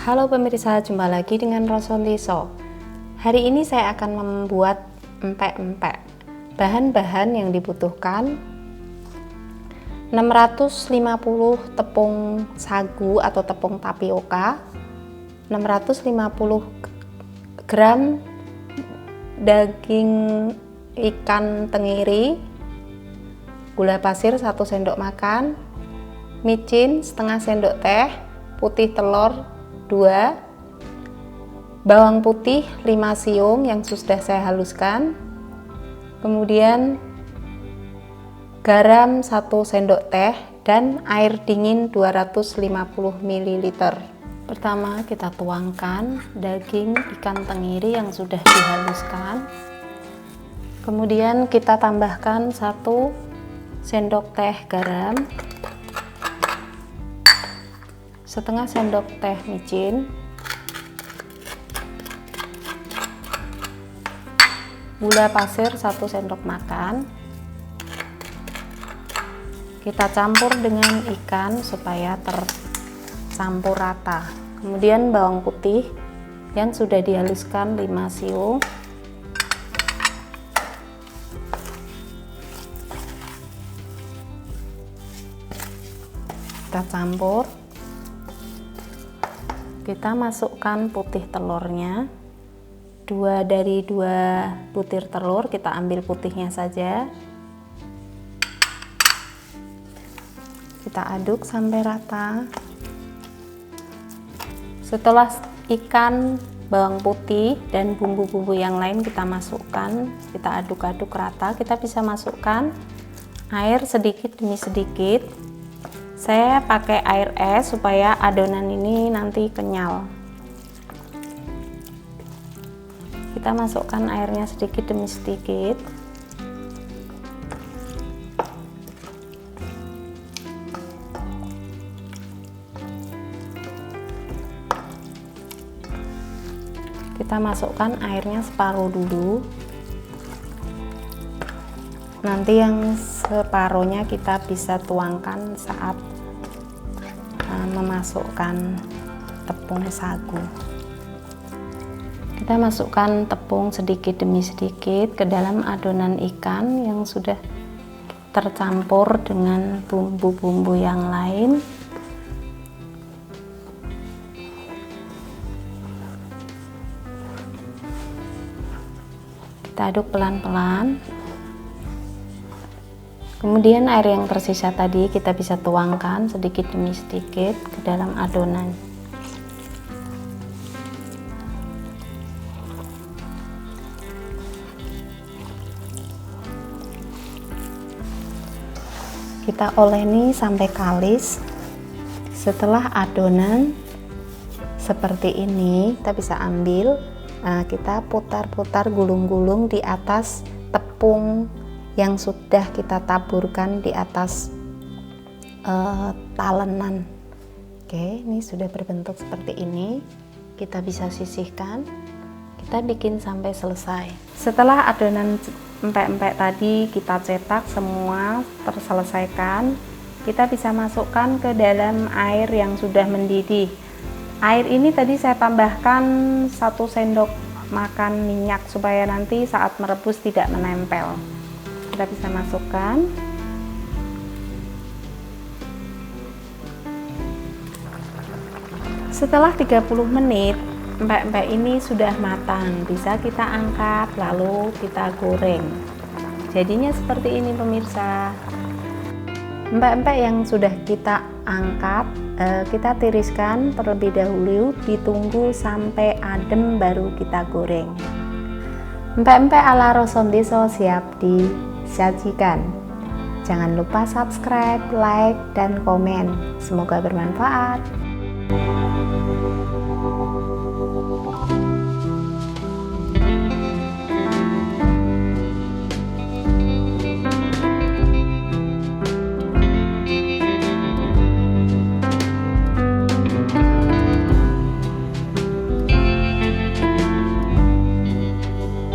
Halo pemirsa, jumpa lagi dengan Rosontiso. Hari ini saya akan membuat empek-empek. Bahan-bahan yang dibutuhkan: 650 tepung sagu atau tepung tapioka, 650 gram daging ikan tenggiri, gula pasir 1 sendok makan, micin setengah sendok teh, putih telur 2, bawang putih 5 siung yang sudah saya haluskan, kemudian garam 1 sendok teh dan air dingin 250 ml. Pertama kita tuangkan daging ikan tenggiri yang sudah dihaluskan, kemudian kita tambahkan 1 sendok teh garam, setengah sendok teh micin, gula pasir 1 sendok makan. Kita campur dengan ikan supaya tercampur rata. Kemudian bawang putih yang sudah dihaluskan 5 siung, kita campur. Kita masukkan putih telurnya, 2 dari 2 butir telur, kita ambil putihnya saja. Kita aduk sampai rata. Setelah ikan, bawang putih dan bumbu-bumbu yang lain kita masukkan, kita aduk-aduk rata. Kita bisa masukkan air sedikit demi sedikit. Saya pakai air es supaya adonan ini nanti kenyal. Kita masukkan airnya sedikit demi sedikit. Kita masukkan airnya separuh dulu. Nanti yang separuhnya kita bisa tuangkan saat memasukkan tepung sagu. Kita masukkan tepung sedikit demi sedikit ke dalam adonan ikan yang sudah tercampur dengan bumbu-bumbu yang lain. Kita aduk pelan-pelan. Kemudian air yang tersisa tadi kita bisa tuangkan sedikit demi sedikit ke dalam adonan. Kita oleni sampai kalis. Setelah adonan seperti ini, kita bisa ambil. Kita putar-putar, gulung-gulung di atas tepung yang sudah kita taburkan di atas talenan. Oke, ini sudah berbentuk seperti ini. Kita bisa sisihkan. Kita bikin sampai selesai. Setelah adonan empek-empek tadi kita cetak semua terselesaikan, kita bisa masukkan ke dalam air yang sudah mendidih. Air ini tadi saya tambahkan 1 sendok makan minyak supaya nanti saat merebus tidak menempel. Kita bisa masukkan. Setelah 30 menit empek-empek ini sudah matang, bisa kita angkat lalu kita goreng. Jadinya seperti ini pemirsa. Empek-empek yang sudah kita angkat, kita tiriskan terlebih dahulu, ditunggu sampai adem baru kita goreng. Empek-empek ala Rosontiso siap disajikan. Jangan lupa subscribe, like, dan komen. Semoga bermanfaat.